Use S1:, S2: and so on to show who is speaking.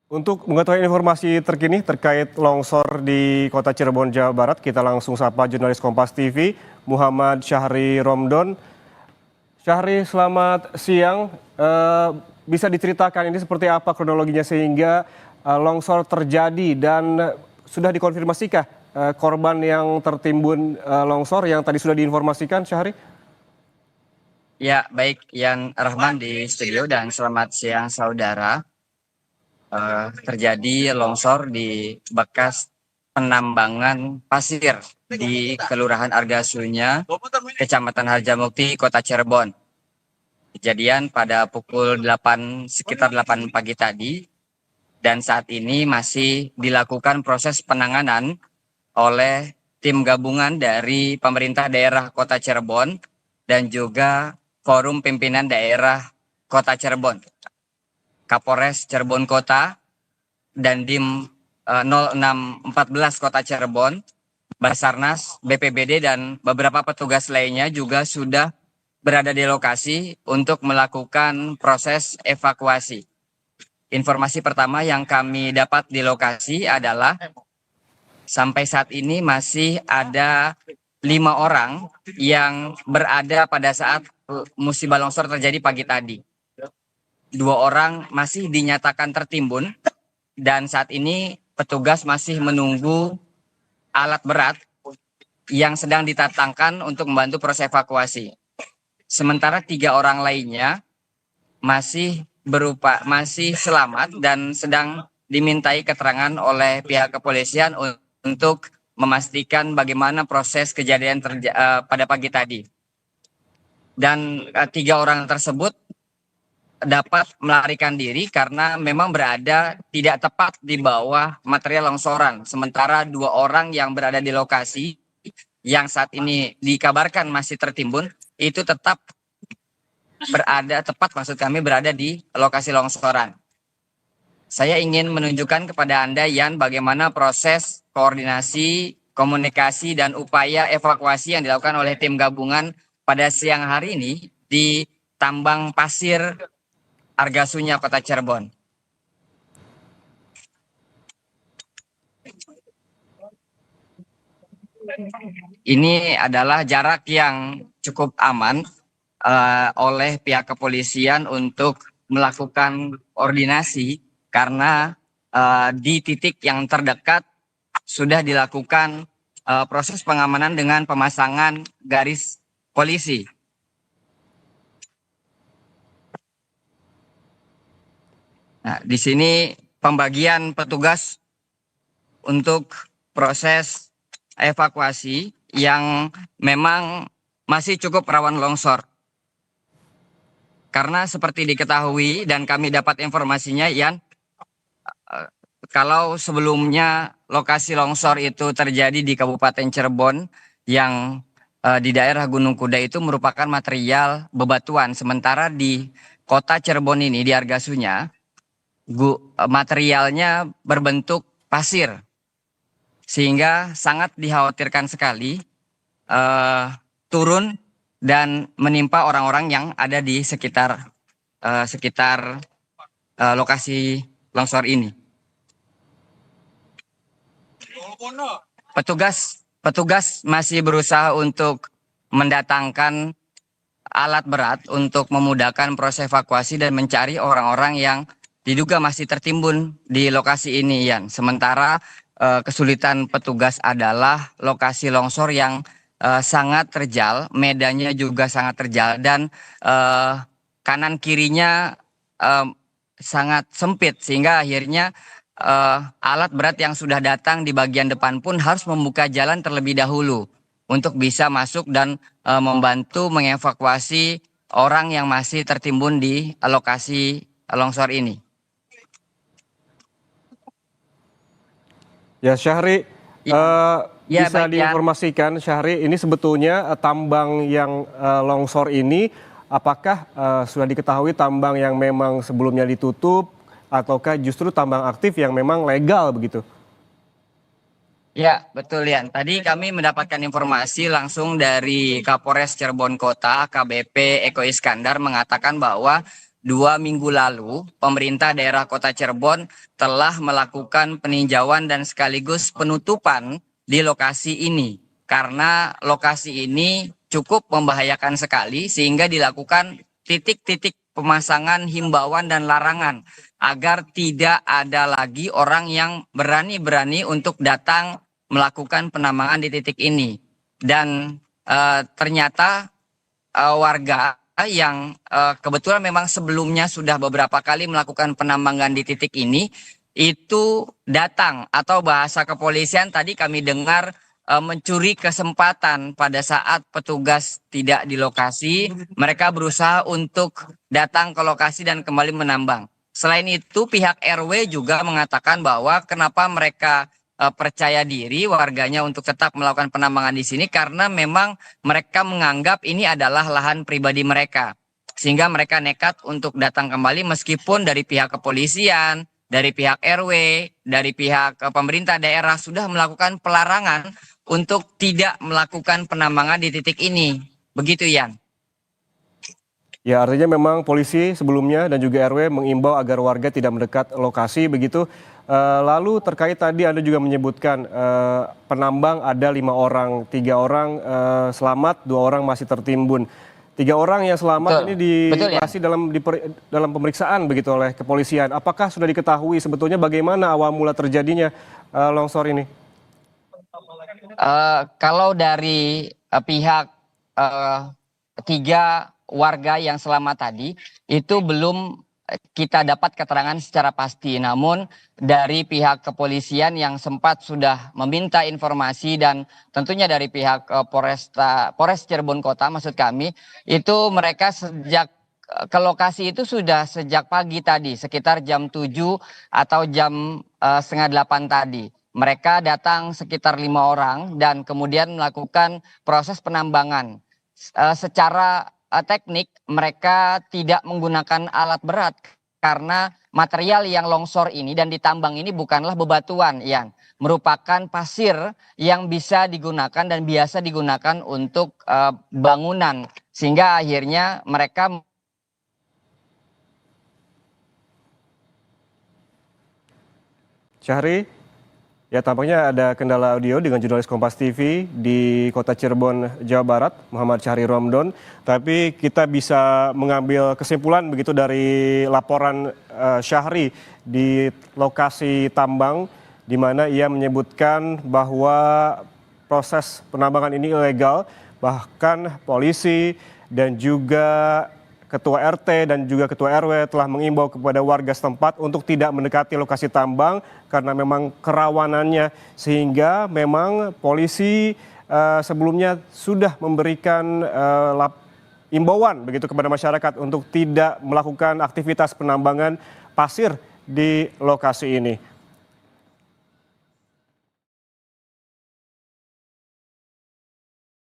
S1: Untuk mengetahui informasi terkini terkait longsor di Kota Cirebon, Jawa Barat, kita langsung sapa jurnalis Kompas TV, Muhammad Syahri Romdon. Syahri, selamat siang. Bisa diceritakan ini seperti apa kronologinya sehingga longsor terjadi dan sudah dikonfirmasikah korban yang tertimbun longsor yang tadi sudah diinformasikan, Syahri?
S2: Ya, baik Yan Rahman di studio dan selamat siang saudara. Terjadi longsor di bekas penambangan pasir di Kelurahan Argasunya, Kecamatan Harjamukti, Kota Cirebon. Kejadian pada pukul 8, sekitar 8 pagi tadi, dan saat ini masih dilakukan proses penanganan oleh tim gabungan dari pemerintah daerah Kota Cirebon dan juga Forum Pimpinan Daerah Kota Cirebon, Kapolres Cirebon Kota, dan Dim 0614 Kota Cirebon, Basarnas, BPBD, dan beberapa petugas lainnya juga sudah berada di lokasi untuk melakukan proses evakuasi. Informasi pertama yang kami dapat di lokasi adalah sampai saat ini masih ada 5 orang yang berada pada saat musibah longsor terjadi pagi tadi. 2 orang masih dinyatakan tertimbun dan saat ini petugas masih menunggu alat berat yang sedang didatangkan untuk membantu proses evakuasi. Sementara 3 orang lainnya masih selamat dan sedang dimintai keterangan oleh pihak kepolisian untuk memastikan bagaimana proses kejadian pada pagi tadi. Dan 3 orang tersebut dapat melarikan diri karena memang berada tidak tepat di bawah material longsoran. Sementara 2 orang yang berada di lokasi yang saat ini dikabarkan masih tertimbun itu tetap berada di lokasi longsoran. Saya ingin menunjukkan kepada Anda, Yan, bagaimana proses koordinasi, komunikasi, dan upaya evakuasi yang dilakukan oleh tim gabungan pada siang hari ini di tambang pasir Argasunya, Kota Cirebon. Ini adalah jarak yang cukup aman oleh pihak kepolisian untuk melakukan koordinasi karena di titik yang terdekat sudah dilakukan proses pengamanan dengan pemasangan garis polisi. Nah, di sini pembagian petugas untuk proses evakuasi yang memang masih cukup rawan longsor. Karena seperti diketahui dan kami dapat informasinya, Yan, kalau sebelumnya lokasi longsor itu terjadi di Kabupaten Cirebon yang di daerah Gunung Kuda itu merupakan material bebatuan. Sementara di Kota Cirebon ini, di Argasunya, materialnya berbentuk pasir. Sehingga sangat dikhawatirkan sekali turun dan menimpa orang-orang yang ada di sekitar lokasi longsor ini. Petugas masih berusaha untuk mendatangkan alat berat untuk memudahkan proses evakuasi dan mencari orang-orang yang diduga masih tertimbun di lokasi ini, Yan. Sementara kesulitan petugas adalah lokasi longsor yang sangat terjal, medannya juga sangat terjal, dan kanan kirinya sangat sempit, sehingga akhirnya alat berat yang sudah datang di bagian depan pun harus membuka jalan terlebih dahulu untuk bisa masuk dan membantu mengevakuasi orang yang masih tertimbun di lokasi longsor ini.
S1: Ya, Syahri, bisa diinformasikan, Syahri, ini sebetulnya tambang yang longsor ini, apakah sudah diketahui tambang yang memang sebelumnya ditutup, ataukah justru tambang aktif yang memang legal begitu?
S2: Ya, betul, Yan. Tadi kami mendapatkan informasi langsung dari Kapolres Cirebon Kota, AKBP Eko Iskandar, mengatakan bahwa 2 minggu lalu, pemerintah daerah Kota Cirebon telah melakukan peninjauan dan sekaligus penutupan di lokasi ini. Karena lokasi ini cukup membahayakan sekali sehingga dilakukan titik-titik pemasangan himbauan dan larangan agar tidak ada lagi orang yang berani-berani untuk datang melakukan penambangan di titik ini. Dan ternyata warga yang kebetulan memang sebelumnya sudah beberapa kali melakukan penambangan di titik ini itu datang, atau bahasa kepolisian tadi kami dengar mencuri kesempatan pada saat petugas tidak di lokasi, mereka berusaha untuk datang ke lokasi dan kembali menambang. Selain itu, pihak RW juga mengatakan bahwa kenapa mereka percaya diri warganya untuk tetap melakukan penambangan di sini karena memang mereka menganggap ini adalah lahan pribadi mereka. Sehingga mereka nekat untuk datang kembali meskipun dari pihak kepolisian, dari pihak RW, dari pihak pemerintah daerah sudah melakukan pelarangan untuk tidak melakukan penambangan di titik ini. Begitu, Yan.
S1: Ya, artinya memang polisi sebelumnya dan juga RW mengimbau agar warga tidak mendekat lokasi begitu. Lalu terkait tadi Anda juga menyebutkan penambang ada 5 orang, 3 orang selamat, 2 orang masih tertimbun. 3 orang yang selamat ini masih dalam pemeriksaan begitu oleh kepolisian. Apakah sudah diketahui sebetulnya bagaimana awal mula terjadinya longsor ini?
S2: Kalau dari pihak 3 warga yang selamat tadi itu belum kita dapat keterangan secara pasti. Namun dari pihak kepolisian yang sempat sudah meminta informasi dan tentunya dari pihak Polres Cirebon Kota maksud kami, itu mereka sejak ke lokasi itu sudah sejak pagi tadi sekitar jam 7 atau jam setengah 8 tadi. Mereka datang sekitar 5 orang dan kemudian melakukan proses penambangan. Secara teknik mereka tidak menggunakan alat berat karena material yang longsor ini dan ditambang ini bukanlah bebatuan, Ian. Merupakan pasir yang bisa digunakan dan biasa digunakan untuk bangunan. Sehingga akhirnya mereka
S1: Syahri, ya tampaknya ada kendala audio dengan jurnalis Kompas TV di Kota Cirebon, Jawa Barat, Muhammad Syahri Romdon. Tapi kita bisa mengambil kesimpulan begitu dari laporan Syahri di lokasi tambang, di mana ia menyebutkan bahwa proses penambangan ini ilegal, bahkan polisi dan juga Ketua RT dan juga Ketua RW telah mengimbau kepada warga setempat untuk tidak mendekati lokasi tambang karena memang kerawanannya, sehingga memang polisi sebelumnya sudah memberikan imbauan begitu kepada masyarakat untuk tidak melakukan aktivitas penambangan pasir di lokasi ini.